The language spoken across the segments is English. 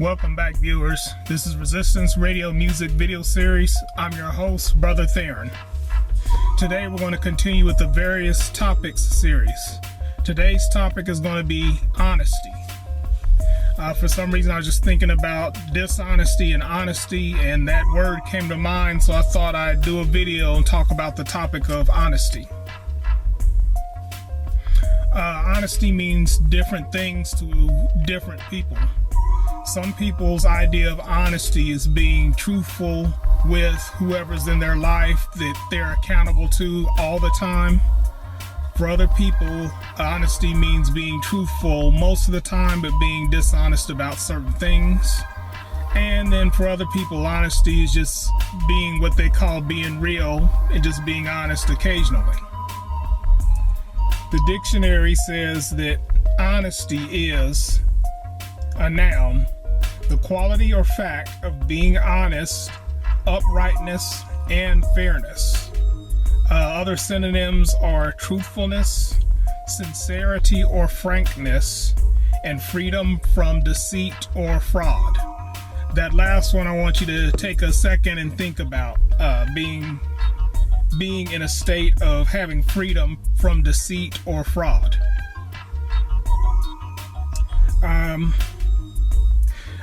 Welcome back, viewers. This is Resistance Radio Music Video Series. I'm your host, Brother Theron. Today we're going to continue with the various topics series. Today's topic is going to be honesty. For some reason I was just thinking about dishonesty and honesty, and that word came to mind, so I thought I'd do a video and talk about the topic of honesty. Honesty means different things to different people. Some people's idea of honesty is being truthful with whoever's in their life that they're accountable to all the time. For other people, honesty means being truthful most of the time, but being dishonest about certain things. And then for other people, honesty is just being what they call being real and just being honest occasionally. The dictionary says that honesty is a noun, the quality or fact of being honest, uprightness, and fairness. Other synonyms are truthfulness, sincerity or frankness, and freedom from deceit or fraud. That last one I want you to take a second and think about, being in a state of having freedom from deceit or fraud.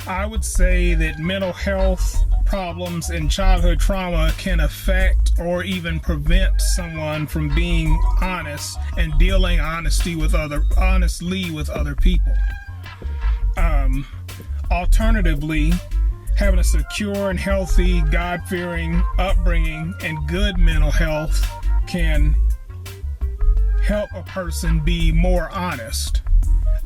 I would say that mental health problems and childhood trauma can affect or even prevent someone from being honest and dealing honestly with other people. Alternatively, having a secure and healthy, God-fearing upbringing and good mental health can help a person be more honest.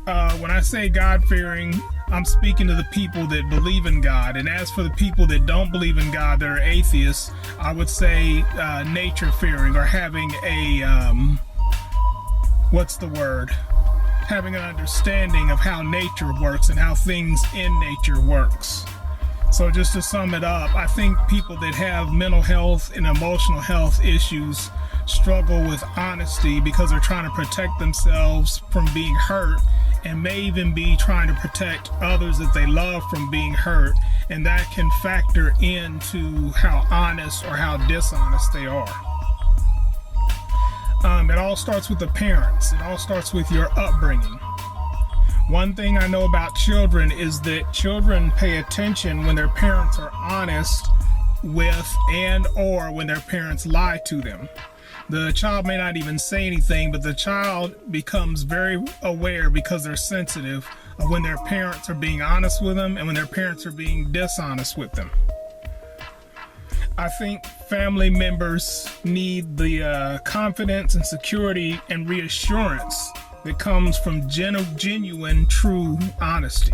When I say God-fearing, I'm speaking to the people that believe in God. And as for the people that don't believe in God, that are atheists, I would say nature-fearing, or having a, having an understanding of how nature works and how things in nature works. So just to sum it up, I think people that have mental health and emotional health issues struggle with honesty because they're trying to protect themselves from being hurt, and may even be trying to protect others that they love from being hurt, and that can factor into how honest or how dishonest they are. It all starts with the parents. It all starts with your upbringing. One thing I know about children is that children pay attention when their parents are honest with and or when their parents lie to them. The child may not even say anything, but the child becomes very aware because they're sensitive of when their parents are being honest with them and when their parents are being dishonest with them. I think family members need the confidence and security and reassurance that comes from genuine, true honesty.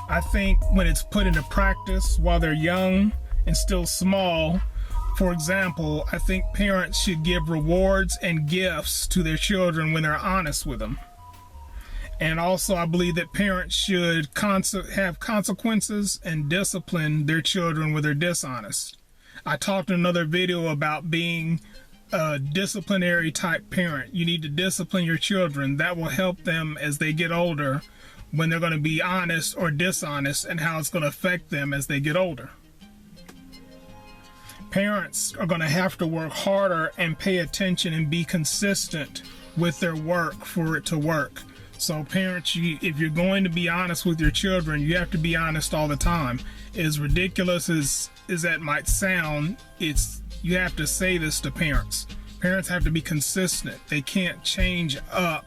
I think when it's put into practice while they're young and still small, for example, I think parents should give rewards and gifts to their children when they're honest with them. And also, I believe that parents should have consequences and discipline their children when they're dishonest. I talked in another video about being a disciplinary type parent. You need to discipline your children. That will help them as they get older when they're going to be honest or dishonest, and how it's going to affect them as they get older. Parents are going to have to work harder and pay attention and be consistent with their work for it to work. So parents, if you're going to be honest with your children, you have to be honest all the time. As ridiculous as that might sound, you have to say this to parents. Parents have to be consistent. They can't change up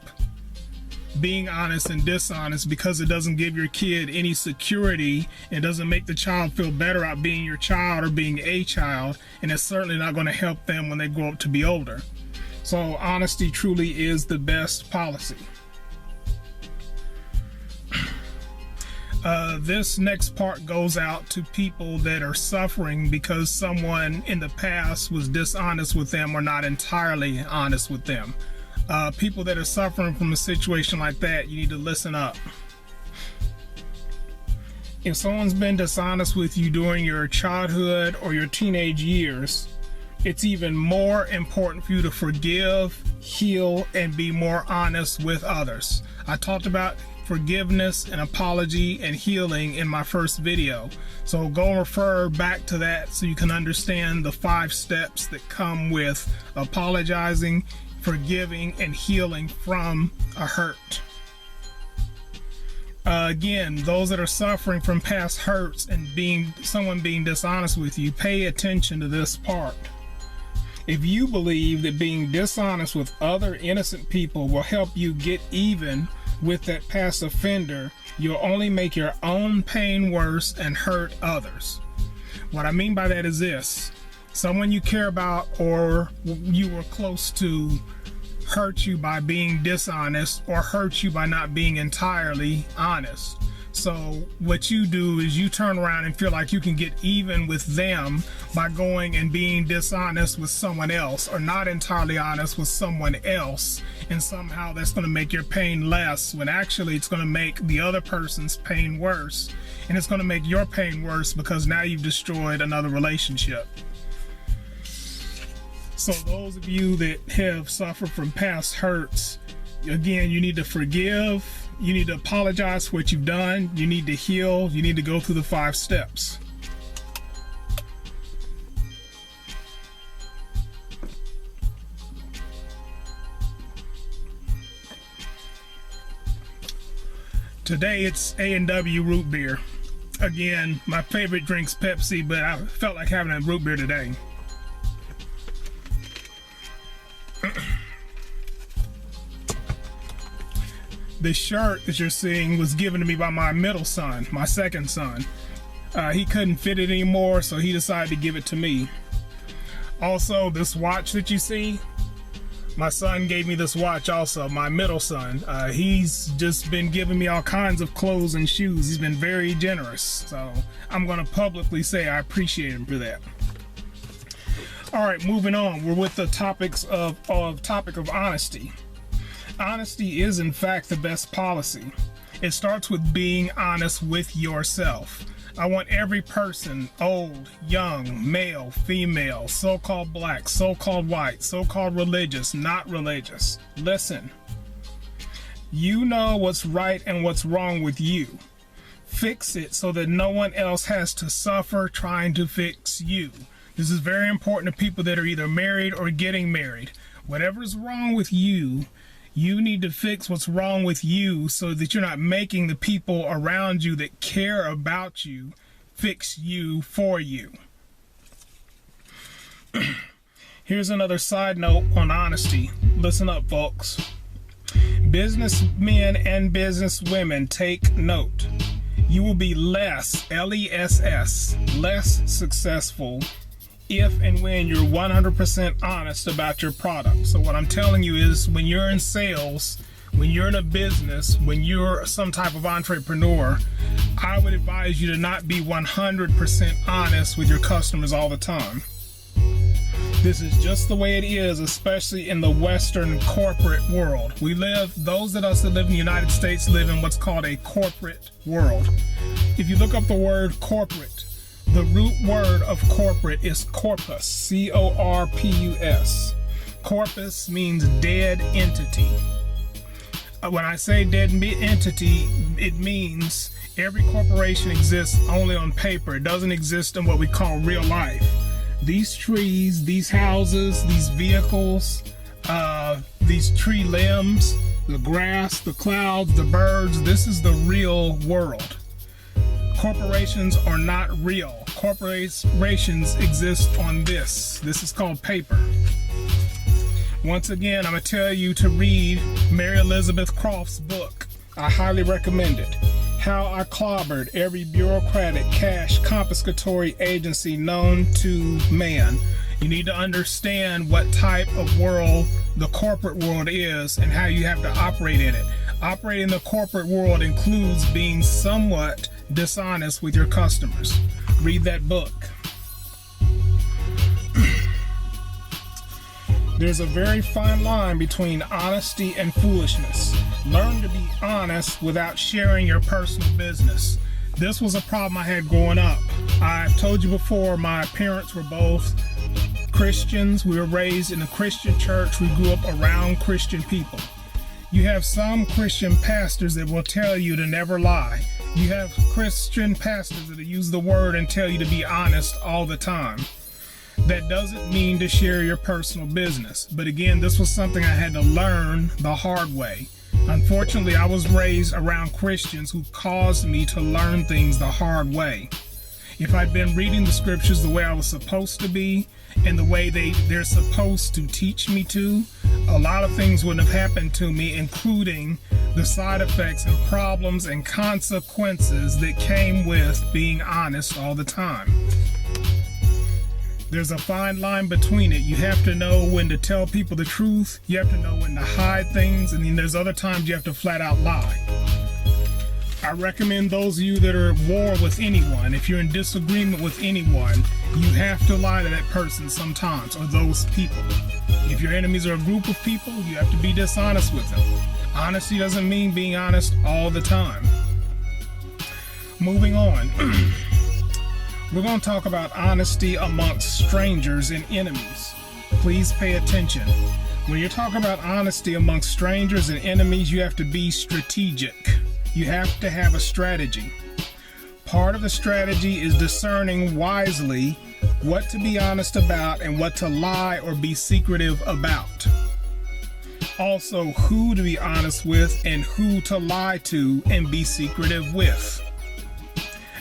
being honest and dishonest because it doesn't give your kid any security. It doesn't make the child feel better about being your child or being a child, and it's certainly not going to help them when they grow up to be older. So honesty truly is the best policy. This next part goes out to people that are suffering because someone in the past was dishonest with them or not entirely honest with them. People that are suffering from a situation like that, you need to listen up. If someone's been dishonest with you during your childhood or your teenage years, it's even more important for you to forgive, heal, and be more honest with others. I talked about forgiveness and apology and healing in my first video. So go and refer back to that so you can understand the 5 steps that come with apologizing, forgiving, and healing from a hurt. Again, those that are suffering from past hurts and someone being dishonest with you, pay attention to this part. If you believe that being dishonest with other innocent people will help you get even with that past offender, you'll only make your own pain worse and hurt others. What I mean by that is this: someone you care about or you were close to hurt you by being dishonest or hurt you by not being entirely honest. So what you do is you turn around and feel like you can get even with them by going and being dishonest with someone else or not entirely honest with someone else, and somehow that's going to make your pain less, when actually it's going to make the other person's pain worse, and it's going to make your pain worse because now you've destroyed another relationship. So those of you that have suffered from past hurts, again, you need to forgive, you need to apologize for what you've done, you need to heal, you need to go through the 5 steps. Today it's A&W root beer. Again, my favorite drink's Pepsi, but I felt like having a root beer today. This shirt that you're seeing was given to me by my middle son, my second son. He couldn't fit it anymore, so he decided to give it to me. Also, this watch that you see, my son gave me this watch also, my middle son. He's just been giving me all kinds of clothes and shoes. He's been very generous, so I'm going to publicly say I appreciate him for that. All right, moving on. We're with the topic of honesty. Honesty is in fact the best policy. It starts with being honest with yourself. I want every person, old, young, male, female, so-called black, so-called white, so-called religious, not religious. Listen. You know what's right and what's wrong with you. Fix it so that no one else has to suffer trying to fix you. This is very important to people that are either married or getting married. Whatever's wrong with you, you need to fix what's wrong with you so that you're not making the people around you that care about you fix you for you. Here's another side note on honesty. Listen up, folks. Businessmen and businesswomen, take note. You will be less, L-E-S-S, less successful if and when you're 100% honest about your product. So what I'm telling you is, when you're in sales, when you're in a business, when you're some type of entrepreneur, I would advise you to not be 100% honest with your customers all the time. This is just the way it is, especially in the Western corporate world. Those of us that live in the United States live in what's called a corporate world. If you look up the word corporate, the root word of corporate is corpus, C-O-R-P-U-S. Corpus means dead entity. When I say dead entity, it means every corporation exists only on paper. It doesn't exist in what we call real life. These trees, these houses, these vehicles, these tree limbs, the grass, the clouds, the birds, this is the real world. Corporations are not real. Corporations exist on this. This is called paper. Once again, I'm going to tell you to read Mary Elizabeth Croft's book. I highly recommend it. How I Clobbered Every Bureaucratic Cash Confiscatory Agency Known to Man. You need to understand what type of world the corporate world is and how you have to operate in it. Operating in the corporate world includes being somewhat dishonest with your customers. Read that book. There's a very fine line between honesty and foolishness. Learn to be honest without sharing your personal business. This was a problem I had growing up. I've told you before, my parents were both Christians. We were raised in a Christian church. We grew up around Christian people. You have some Christian pastors that will tell you to never lie. You have Christian pastors that use the word and tell you to be honest all the time. That doesn't mean to share your personal business. But again, this was something I had to learn the hard way. Unfortunately, I was raised around Christians who caused me to learn things the hard way. If I'd been reading the scriptures the way I was supposed to be and the way they're supposed to teach me to, a lot of things wouldn't have happened to me, including the side effects and problems and consequences that came with being honest all the time. There's a fine line between it. You have to know when to tell people the truth. You have to know when to hide things. And then there's other times you have to flat out lie. I recommend those of you that are at war with anyone, if you're in disagreement with anyone, you have to lie to that person sometimes, or those people. If your enemies are a group of people, you have to be dishonest with them. Honesty doesn't mean being honest all the time. Moving on. We're going to talk about honesty amongst strangers and enemies. Please pay attention. When you're talking about honesty amongst strangers and enemies, you have to be strategic. You have to have a strategy. Part of the strategy is discerning wisely what to be honest about and what to lie or be secretive about. Also, who to be honest with and who to lie to and be secretive with.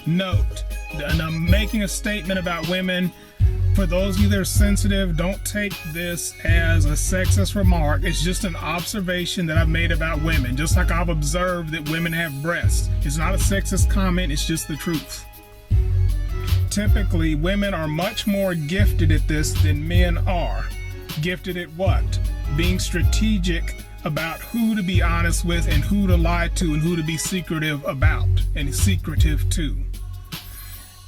Note, and I'm making a statement about women. For those of you that are sensitive, don't take this as a sexist remark. It's just an observation that I've made about women. Just like I've observed that women have breasts. It's not a sexist comment, it's just the truth. Typically, women are much more gifted at this than men are. Gifted at what? Being strategic about who to be honest with and who to lie to and who to be secretive about and secretive to.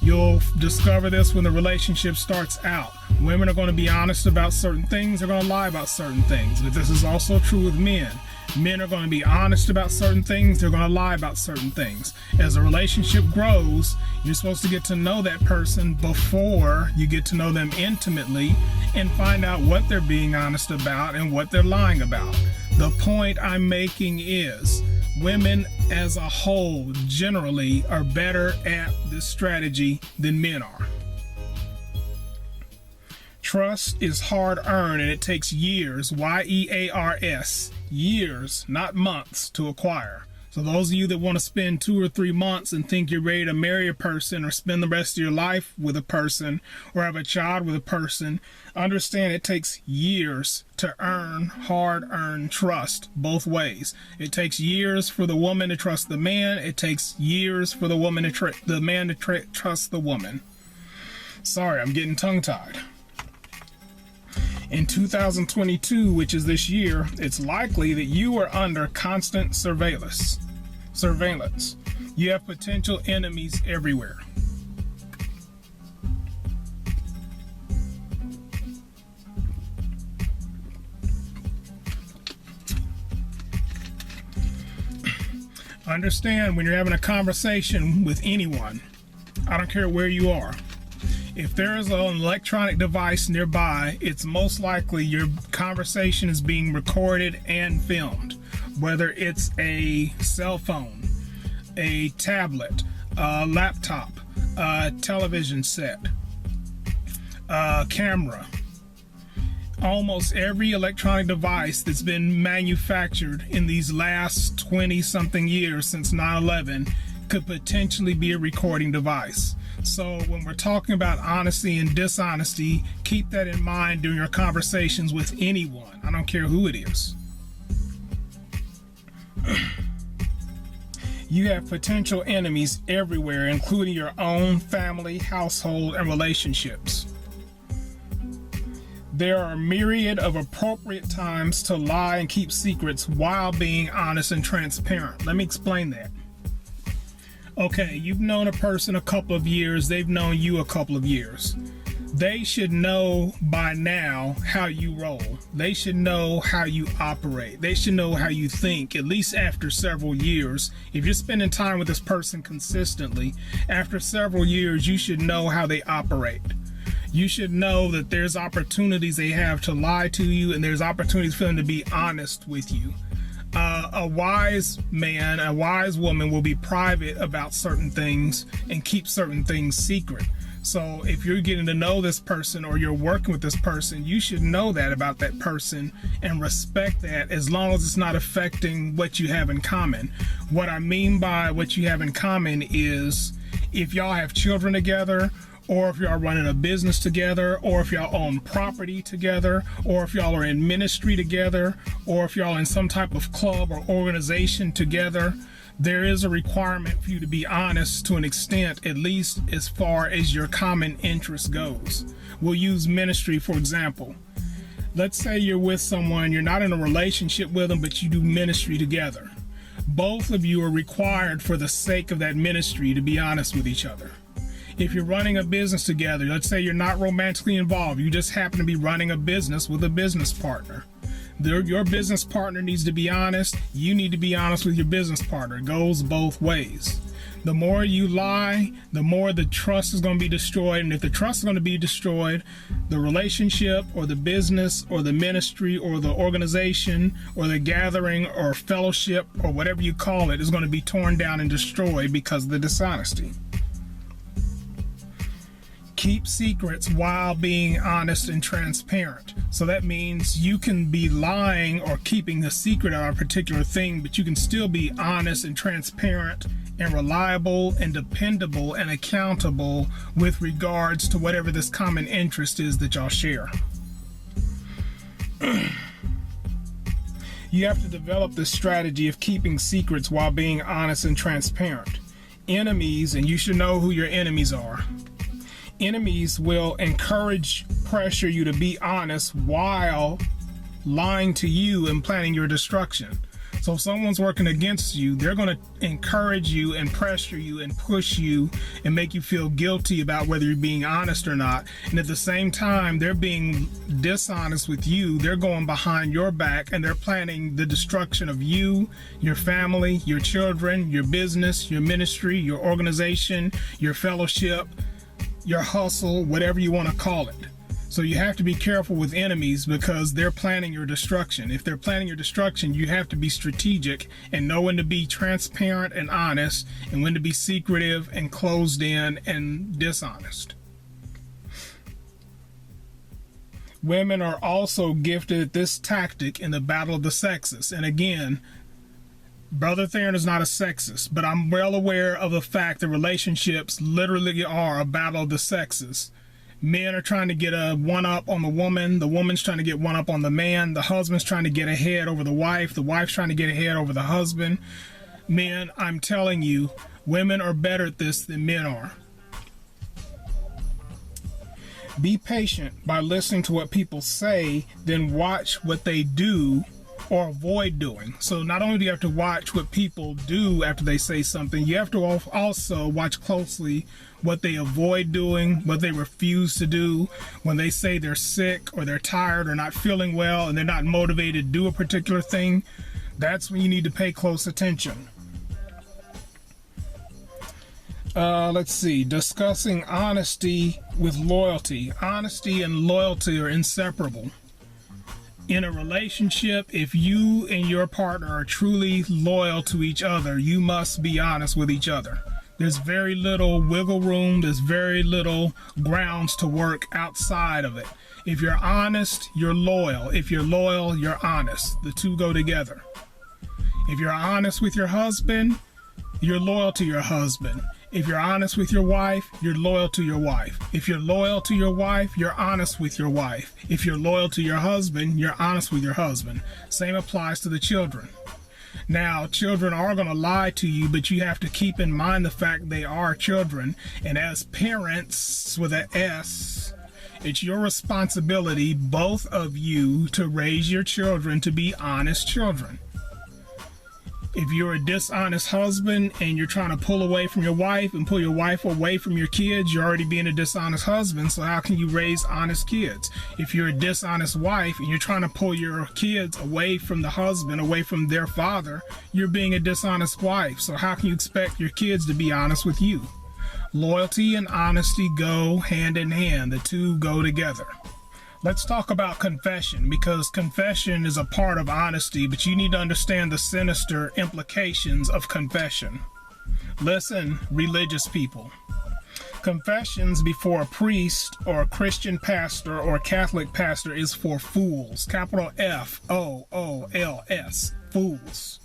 You'll discover this when the relationship starts out. Women are going to be honest about certain things. They're going to lie about certain things. But this is also true with men. Men are going to be honest about certain things. They're going to lie about certain things. As the relationship grows, you're supposed to get to know that person before you get to know them intimately and find out what they're being honest about and what they're lying about. The point I'm making is women as a whole generally are better at this strategy than men are. Trust is hard earned and it takes years, Y-E-A-R-S, years, not months, to acquire. So those of you that want to spend 2 or 3 months and think you're ready to marry a person or spend the rest of your life with a person or have a child with a person, understand it takes years to earn hard-earned trust both ways. It takes years for the woman to trust the man. It takes years for the woman to the man to trust the woman. Sorry, I'm getting tongue-tied. In 2022, which is this year, it's likely that you are under constant surveillance. You have potential enemies everywhere. Understand when you're having a conversation with anyone, I don't care where you are, if there is an electronic device nearby, it's most likely your conversation is being recorded and filmed. Whether it's a cell phone, a tablet, a laptop, a television set, a camera. Almost every electronic device that's been manufactured in these last 20-something years since 9/11 could potentially be a recording device. So when we're talking about honesty and dishonesty, keep that in mind during your conversations with anyone. I don't care who it is. You have potential enemies everywhere, including your own family, household, and relationships. There are a myriad of appropriate times to lie and keep secrets while being honest and transparent. Let me explain that. Okay, you've known a person a couple of years, they've known you a couple of years. They should know by now how you roll. They should know how you operate. They should know how you think, at least after several years. If you're spending time with this person consistently, after several years, you should know how they operate. You should know that there's opportunities they have to lie to you and there's opportunities for them to be honest with you. A wise man, a wise woman will be private about certain things and keep certain things secret. So if you're getting to know this person or you're working with this person, you should know that about that person and respect that, as long as it's not affecting what you have in common. What I mean by what you have in common is if y'all have children together, or if y'all running a business together, or if y'all own property together, or if y'all are in ministry together, or if y'all in some type of club or organization together, there is a requirement for you to be honest to an extent, at least as far as your common interest goes. We'll use ministry, for example. Let's say you're with someone, you're not in a relationship with them, but you do ministry together. Both of you are required, for the sake of that ministry, to be honest with each other. If you're running a business together, let's say you're not romantically involved, you just happen to be running a business with a business partner. Your business partner needs to be honest. You need to be honest with your business partner. It goes both ways. The more you lie, the more the trust is going to be destroyed. And if the trust is going to be destroyed, the relationship or the business or the ministry or the organization or the gathering or fellowship or whatever you call it is going to be torn down and destroyed because of the dishonesty. Keep secrets while being honest and transparent. So that means you can be lying or keeping a secret on a particular thing, but you can still be honest and transparent and reliable and dependable and accountable with regards to whatever this common interest is that y'all share. You have to develop this strategy of keeping secrets while being honest and transparent. Enemies, and you should know who your enemies are. Enemies will encourage, pressure you to be honest while lying to you and planning your destruction. So if someone's working against you, they're going to encourage you and pressure you and push you and make you feel guilty about whether you're being honest or not. And at the same time, they're being dishonest with you. They're going behind your back and they're planning the destruction of you, your family, your children, your business, your ministry, your organization, your fellowship, your hustle, whatever you want to call it. So you have to be careful with enemies because they're planning your destruction. If they're planning your destruction, you have to be strategic and know when to be transparent and honest and when to be secretive and closed in and dishonest. Women are also gifted at this tactic in the battle of the sexes. And again, Brother Theron is not a sexist, but I'm well aware of the fact that relationships literally are a battle of the sexes. Men are trying to get a one-up on the woman's trying to get one-up on the man, the husband's trying to get ahead over the wife's trying to get ahead over the husband. Men, I'm telling you, women are better at this than men are. Be patient by listening to what people say, then watch what they do or avoid doing. So not only do you have to watch what people do after they say something, you have to also watch closely what they avoid doing, what they refuse to do. When they say they're sick or they're tired or not feeling well and they're not motivated to do a particular thing, that's when you need to pay close attention. Let's see, discussing honesty with loyalty. Honesty and loyalty are inseparable. In a relationship, if you and your partner are truly loyal to each other, you must be honest with each other. There's very little wiggle room. There's very little grounds to work outside of it. If you're honest, you're loyal. If you're loyal, you're honest. The two go together. If you're honest with your husband, you're loyal to your husband. If you're honest with your wife, you're loyal to your wife. If you're loyal to your wife, you're honest with your wife. If you're loyal to your husband, you're honest with your husband. Same applies to the children. Now, children are going to lie to you, but you have to keep in mind the fact they are children. And as parents with an S, it's your responsibility, both of you, to raise your children to be honest children. If you're a dishonest husband and you're trying to pull away from your wife and pull your wife away from your kids, you're already being a dishonest husband, so how can you raise honest kids? If you're a dishonest wife and you're trying to pull your kids away from the husband, away from their father, you're being a dishonest wife, so how can you expect your kids to be honest with you? Loyalty and honesty go hand in hand. The two go together. Let's talk about confession, because confession is a part of honesty, but you need to understand the sinister implications of confession. Listen, religious people. Confessions before a priest or a Christian pastor or a Catholic pastor is for fools. Capital F-O-O-L-S. Fools.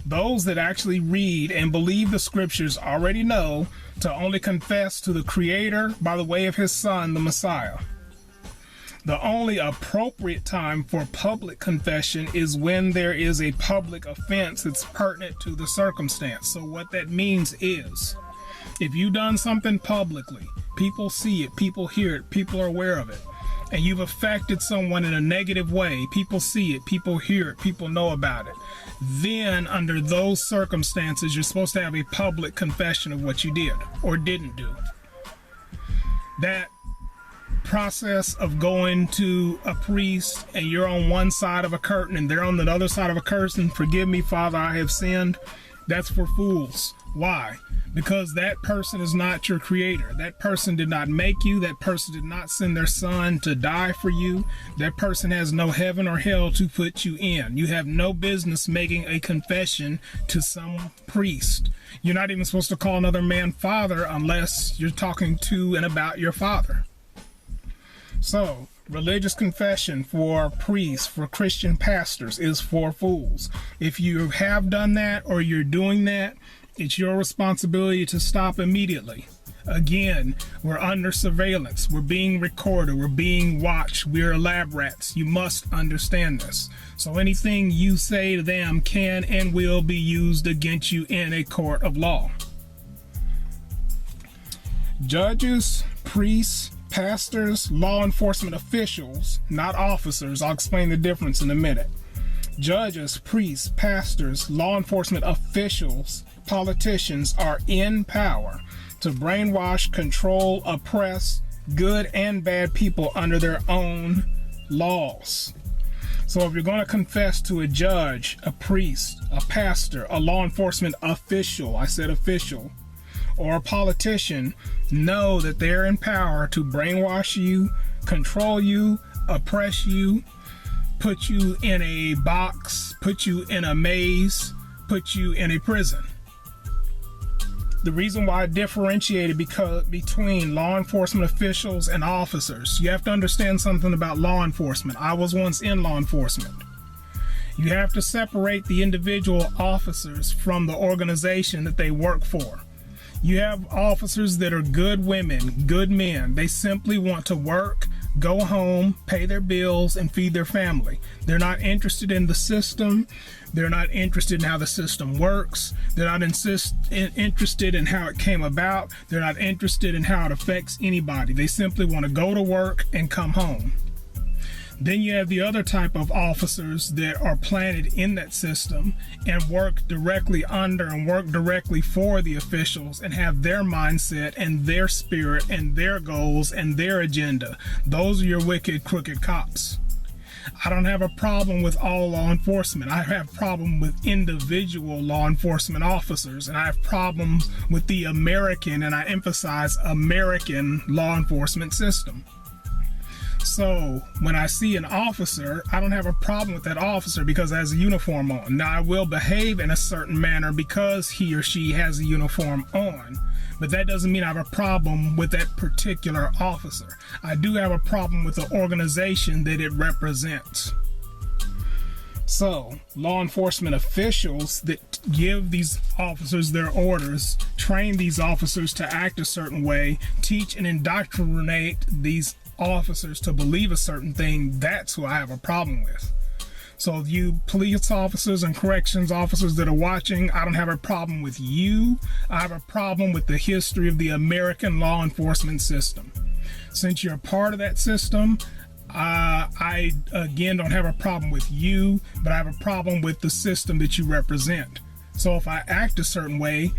Those that actually read and believe the scriptures already know to only confess to the Creator by the way of His Son, the Messiah. The only appropriate time for public confession is when there is a public offense that's pertinent to the circumstance. So what that means is, if you've done something publicly, people see it, people hear it, people are aware of it, and you've affected someone in a negative way, people see it, people hear it, people know about it, then under those circumstances, you're supposed to have a public confession of what you did or didn't do. That process of going to a priest and you're on one side of a curtain and they're on the other side of a curtain, forgive me, Father, I have sinned, that's for fools. Why? Because that person is not your creator. That person did not make you. That person did not send their son to die for you. That person has no heaven or hell to put you in. You have no business making a confession to some priest. You're not even supposed to call another man father unless you're talking to and about your father. So, religious confession for priests, for Christian pastors, is for fools. If you have done that or you're doing that, it's your responsibility to stop immediately. Again, we're under surveillance. We're being recorded. We're being watched. We're lab rats. You must understand this. So anything you say to them can and will be used against you in a court of law. Judges, priests, pastors, law enforcement officials, not officers. I'll explain the difference in a minute. Judges, priests, pastors, law enforcement officials, politicians are in power to brainwash, control, oppress good and bad people under their own laws. So if you're going to confess to a judge, a priest, a pastor, a law enforcement official, I said official, or a politician, know that they're in power to brainwash you, control you, oppress you, put you in a box, put you in a maze, put you in a prison. The reason why I differentiated between law enforcement officials and officers, you have to understand something about law enforcement. I was once in law enforcement. You have to separate the individual officers from the organization that they work for. You have officers that are good women, good men. They simply want to work, go home, pay their bills, and feed their family. They're not interested in the system. They're not interested in how the system works. They're not interested in how it came about. They're not interested in how it affects anybody. They simply want to go to work and come home. Then you have the other type of officers that are planted in that system and work directly under and work directly for the officials and have their mindset and their spirit and their goals and their agenda. Those are your wicked, crooked cops. I don't have a problem with all law enforcement. I have a problem with individual law enforcement officers, and I have problems with the American, and I emphasize American, law enforcement system. So when I see an officer, I don't have a problem with that officer because it has a uniform on. Now, I will behave in a certain manner because he or she has a uniform on, but that doesn't mean I have a problem with that particular officer. I do have a problem with the organization that it represents. So, law enforcement officials that give these officers their orders, train these officers to act a certain way, teach and indoctrinate these officers to believe a certain thing, that's who I have a problem with. So you police officers and corrections officers that are watching, I don't have a problem with you. I have a problem with the history of the American law enforcement system. Since you're a part of that system, I again don't have a problem with you, but I have a problem with the system that you represent. So if I act a certain way,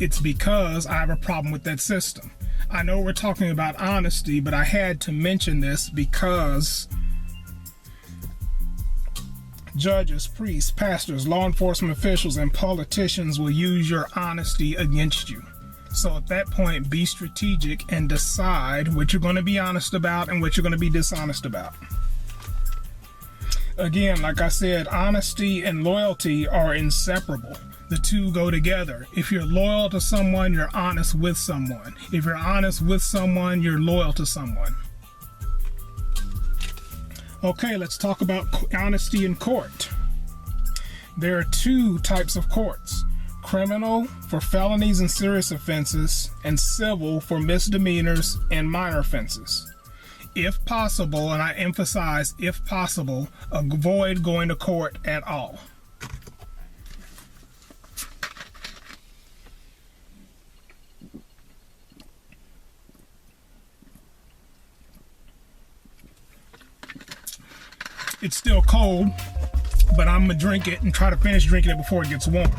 it's because I have a problem with that system. I know we're talking about honesty, but I had to mention this because judges, priests, pastors, law enforcement officials, and politicians will use your honesty against you. So at that point, be strategic and decide what you're going to be honest about and what you're going to be dishonest about. Again, like I said, honesty and loyalty are inseparable. The two go together. If you're loyal to someone, you're honest with someone. If you're honest with someone, you're loyal to someone. Okay, let's talk about honesty in court. There are two types of courts: criminal for felonies and serious offenses, and civil for misdemeanors and minor offenses. If possible, and I emphasize if possible, avoid going to court at all. It's still cold, but I'm gonna drink it and try to finish drinking it before it gets warm.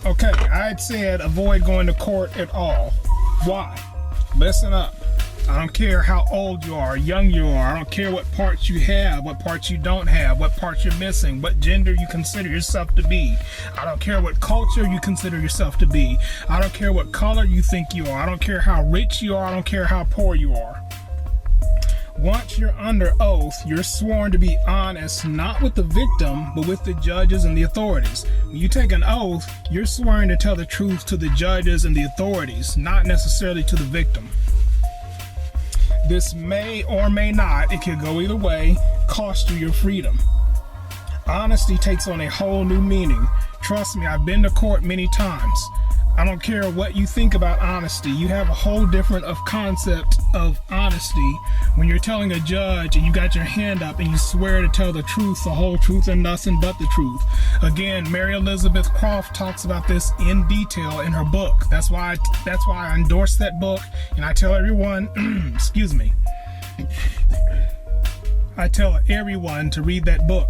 Okay, I had said avoid going to court at all. Why? Listen up. I don't care how old you are, young you are. I don't care what parts you have, what parts you don't have, what parts you're missing, what gender you consider yourself to be. I don't care what culture you consider yourself to be. I don't care what color you think you are. I don't care how rich you are. I don't care how poor you are. Once you're under oath, you're sworn to be honest, not with the victim, but with the judges and the authorities. When you take an oath, you're swearing to tell the truth to the judges and the authorities, not necessarily to the victim. This may or may not, it could go either way, cost you your freedom. Honesty takes on a whole new meaning. Trust me, I've been to court many times. I don't care what you think about honesty. You have a whole different concept of honesty when you're telling a judge and you got your hand up and you swear to tell the truth, the whole truth, and nothing but the truth. Again, Mary Elizabeth Croft talks about this in detail in her book. That's why I endorse that book, and I tell everyone, excuse me, I tell everyone to read that book.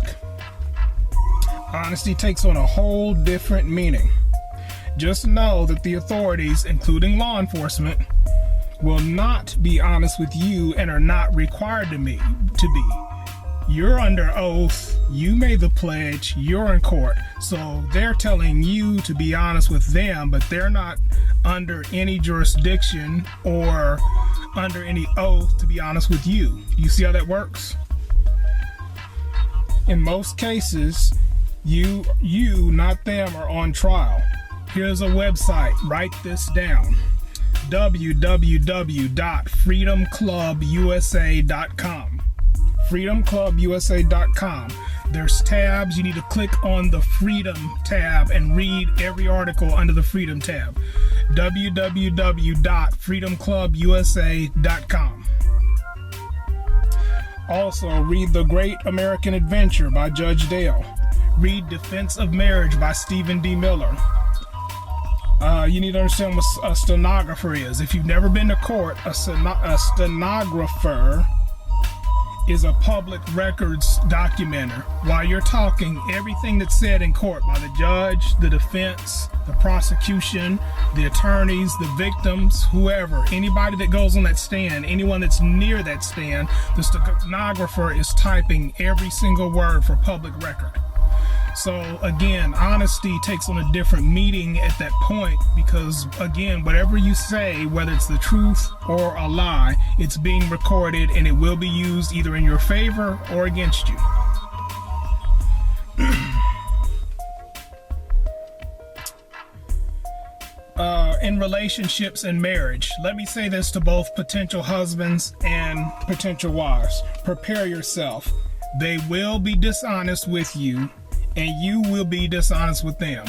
Honesty takes on a whole different meaning. Just know that the authorities, including law enforcement, will not be honest with you and are not required to be. You're under oath, you made the pledge, you're in court, so they're telling you to be honest with them, but they're not under any jurisdiction or under any oath to be honest with you. You see how that works? In most cases, you, not them, are on trial. Here's a website. Write this down. www.freedomclubusa.com. freedomclubusa.com. There's tabs. You need to click on the Freedom tab and read every article under the Freedom tab. www.freedomclubusa.com. Also, read The Great American Adventure by Judge Dale. Read Defense of Marriage by Stephen D. Miller. You need to understand what a stenographer is. If you've never been to court, a stenographer is a public records documenter. While you're talking, everything that's said in court by the judge, the defense, the prosecution, the attorneys, the victims, whoever, anybody that goes on that stand, anyone that's near that stand, the stenographer is typing every single word for public record. So again, honesty takes on a different meaning at that point because, again, whatever you say, whether it's the truth or a lie, it's being recorded and it will be used either in your favor or against you. In relationships and marriage, let me say this to both potential husbands and potential wives. Prepare yourself. They will be dishonest with you, and you will be dishonest with them.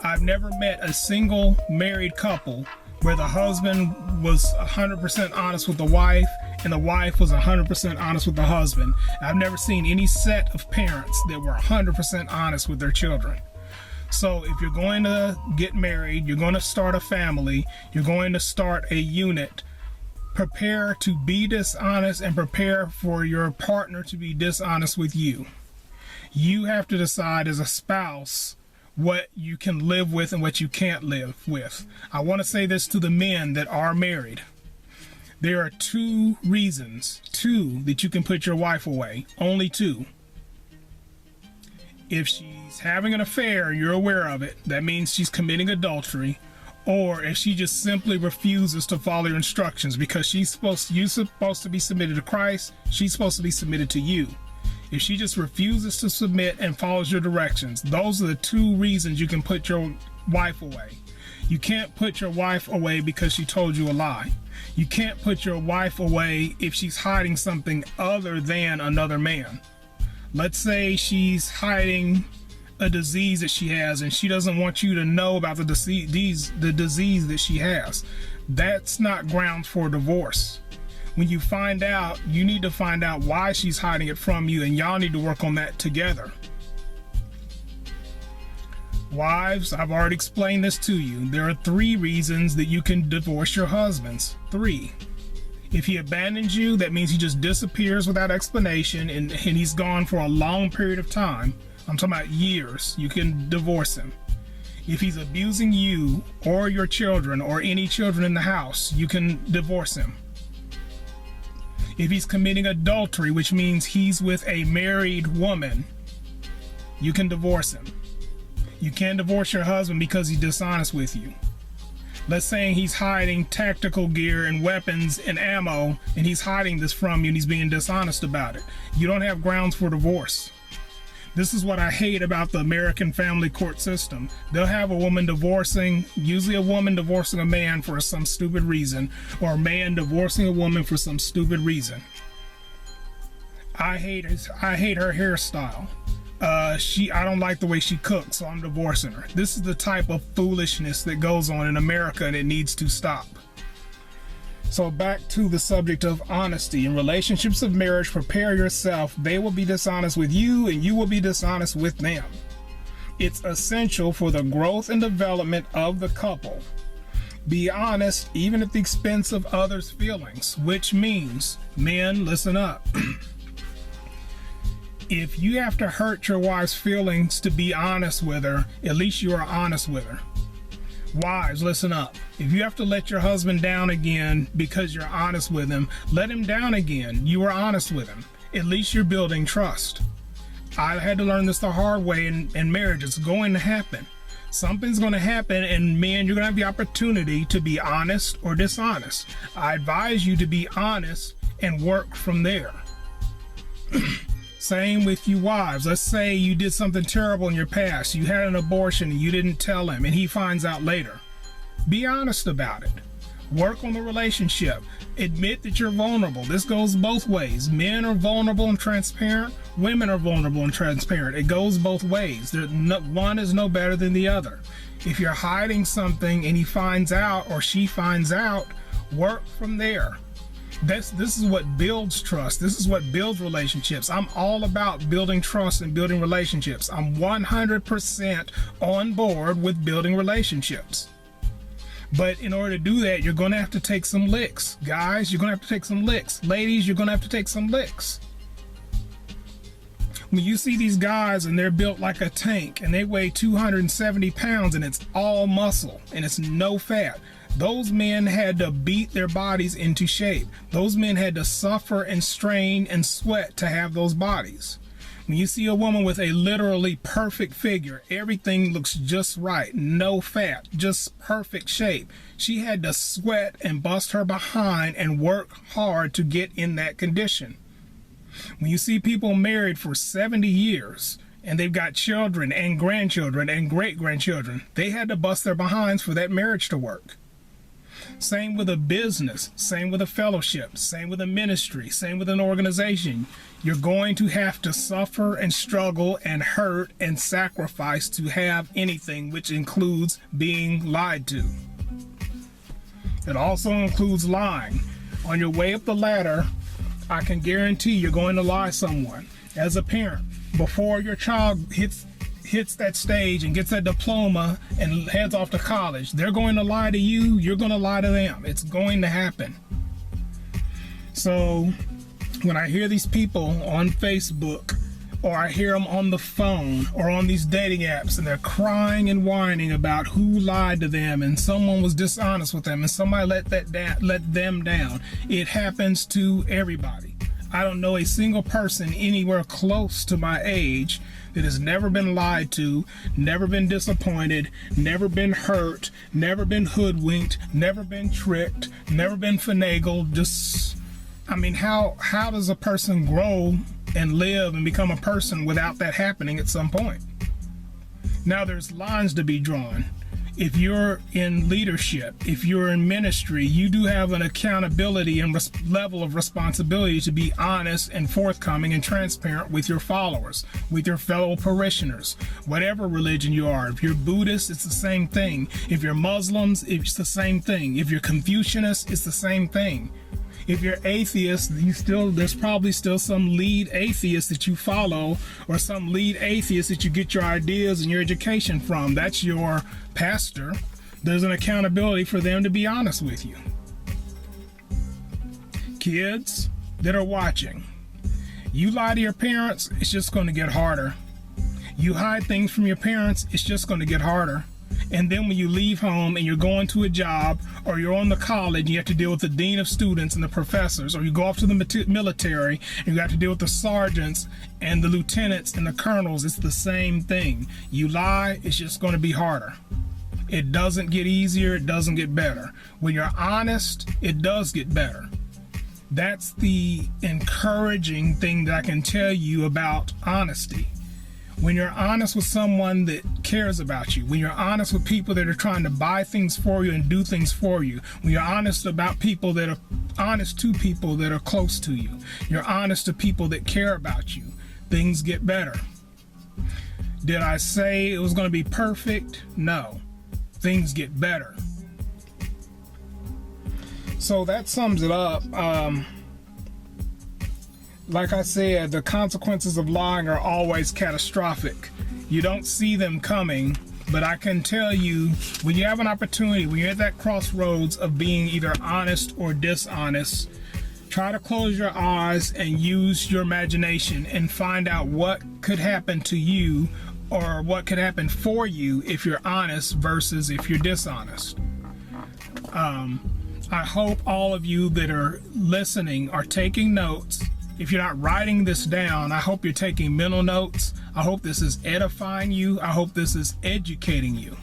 I've never met a single married couple where the husband was 100% honest with the wife and the wife was 100% honest with the husband. I've never seen any set of parents that were 100% honest with their children. So if you're going to get married, you're going to start a family, you're going to start a unit, prepare to be dishonest and prepare for your partner to be dishonest with you. You have to decide as a spouse what you can live with and what you can't live with. I want to say this to the men that are married. There are two reasons, that you can put your wife away. Only two. If she's having an affair and you're aware of it, that means she's committing adultery, or if she just simply refuses to follow your instructions, because you're supposed to be submitted to Christ, she's supposed to be submitted to you. If she just refuses to submit and follows your directions, those are the two reasons you can put your wife away. You can't put your wife away because she told you a lie. You can't put your wife away if she's hiding something other than another man. Let's say she's hiding a disease that she has and she doesn't want you to know about the disease that she has. That's not grounds for divorce. When you find out, you need to find out why she's hiding it from you, and y'all need to work on that together. Wives, I've already explained this to you. There are 3 reasons that you can divorce your husbands. 3. If he abandons you, that means he just disappears without explanation and he's gone for a long period of time. I'm talking about years. You can divorce him. If he's abusing you or your children or any children in the house, you can divorce him. If he's committing adultery, which means he's with a married woman, you can divorce him. You can't divorce your husband because he's dishonest with you. Let's say he's hiding tactical gear and weapons and ammo, and he's hiding this from you and he's being dishonest about it. You don't have grounds for divorce. This is what I hate about the American family court system. They'll have a woman divorcing, usually a woman divorcing a man for some stupid reason, or a man divorcing a woman for some stupid reason. I hate her hairstyle. I don't like the way she cooks, so I'm divorcing her. This is the type of foolishness that goes on in America, and it needs to stop. So back to the subject of honesty. In relationships of marriage, prepare yourself. They will be dishonest with you and you will be dishonest with them. It's essential for the growth and development of the couple. Be honest, even at the expense of others' feelings, which means, men, listen up. If you have to hurt your wife's feelings to be honest with her, at least you are honest with her. Wives, listen up. If you have to let your husband down again because you're honest with him, let him down again. You were honest with him. At least you're building trust. I had to learn this the hard way in marriage. It's going to happen. Something's going to happen, and men, you're going to have the opportunity to be honest or dishonest. I advise you to be honest and work from there. Same with you wives. Let's say you did something terrible in your past. You had an abortion and you didn't tell him, and he finds out later. Be honest about it. Work on the relationship. Admit that you're vulnerable. This goes both ways. Men are vulnerable and transparent. Women are vulnerable and transparent. It goes both ways. One is no better than the other. If you're hiding something and he finds out or she finds out, work from there. This is what builds trust. This is what builds relationships. I'm all about building trust and building relationships. I'm 100% on board with building relationships. But in order to do that, you're going to have to take some licks. Guys, you're going to have to take some licks. Ladies, you're going to have to take some licks. When you see these guys and they're built like a tank and they weigh 270 pounds and it's all muscle and it's no fat, those men had to beat their bodies into shape. Those men had to suffer and strain and sweat to have those bodies. When you see a woman with a literally perfect figure, everything looks just right, no fat, just perfect shape. She had to sweat and bust her behind and work hard to get in that condition. When you see people married for 70 years and they've got children and grandchildren and great-grandchildren, they had to bust their behinds for that marriage to work. Same with a business, same with a fellowship, same with a ministry, same with an organization. You're going to have to suffer and struggle and hurt and sacrifice to have anything, which includes being lied to. It also includes lying. On your way up the ladder, I can guarantee you're going to lie to someone. As a parent, before your child hits that stage and gets that diploma and heads off to college, they're going to lie to you, you're going to lie to them. It's going to happen. So when I hear these people on Facebook, or I hear them on the phone or on these dating apps, and they're crying and whining about who lied to them and someone was dishonest with them and somebody let them down, it happens to everybody. I don't know a single person anywhere close to my age that has never been lied to, never been disappointed, never been hurt, never been hoodwinked, never been tricked, never been finagled. Just, I mean, how does a person grow and live and become a person without that happening at some point? Now, there's lines to be drawn. If you're in leadership, if you're in ministry, you do have an accountability and level of responsibility to be honest and forthcoming and transparent with your followers, with your fellow parishioners, whatever religion you are. If you're Buddhist, it's the same thing. If you're Muslims, it's the same thing. If you're Confucianist, it's the same thing. If you're atheist, there's probably still some lead atheist that you follow, or some lead atheist that you get your ideas and your education from. That's your pastor. There's an accountability for them to be honest with you. Kids that are watching, you lie to your parents, it's just going to get harder. You hide things from your parents, it's just going to get harder. And then when you leave home and you're going to a job, or you're on the college and you have to deal with the dean of students and the professors, or you go off to the military and you have to deal with the sergeants and the lieutenants and the colonels, it's the same thing. You lie, it's just going to be harder. It doesn't get easier, it doesn't get better. When you're honest, it does get better. That's the encouraging thing that I can tell you about honesty. When you're honest with someone that cares about you, when you're honest with people that are trying to buy things for you and do things for you, when you're honest about people that are honest to people that are close to you, you're honest to people that care about you, things get better. Did I say it was going to be perfect? No. Things get better. So that sums it up. Like I said, the consequences of lying are always catastrophic. You don't see them coming, but I can tell you, when you have an opportunity, when you're at that crossroads of being either honest or dishonest, try to close your eyes and use your imagination and find out what could happen to you, or what could happen for you if you're honest versus if you're dishonest. I hope all of you that are listening are taking notes. If you're not writing this down, I hope you're taking mental notes. I hope this is edifying you. I hope this is educating you.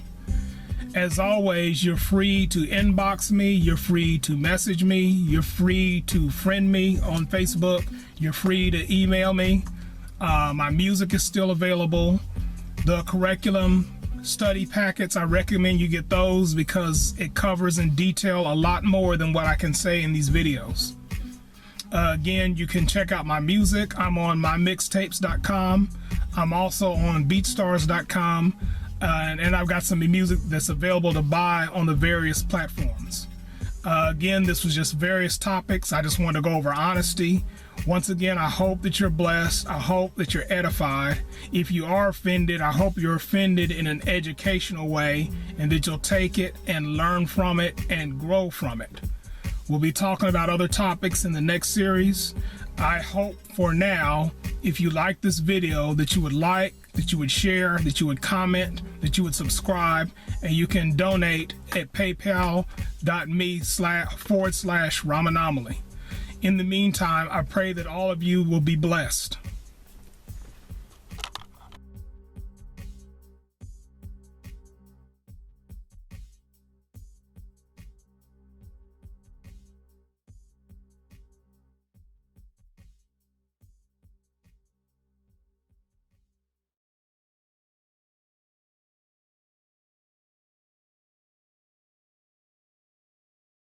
As always, you're free to inbox me. You're free to message me. You're free to friend me on Facebook. You're free to email me. My music is still available. The curriculum study packets, I recommend you get those because it covers in detail a lot more than what I can say in these videos. Again, you can check out my music. I'm on mymixtapes.com. I'm also on beatstars.com. And I've got some music that's available to buy on the various platforms. Again, this was just various topics. I just wanted to go over honesty. Once again, I hope that you're blessed. I hope that you're edified. If you are offended, I hope you're offended in an educational way and that you'll take it and learn from it and grow from it. We'll be talking about other topics in the next series. I hope for now, if you like this video, that you would like, that you would share, that you would comment, that you would subscribe, and you can donate at paypal.me//Ramanomaly. In the meantime, I pray that all of you will be blessed.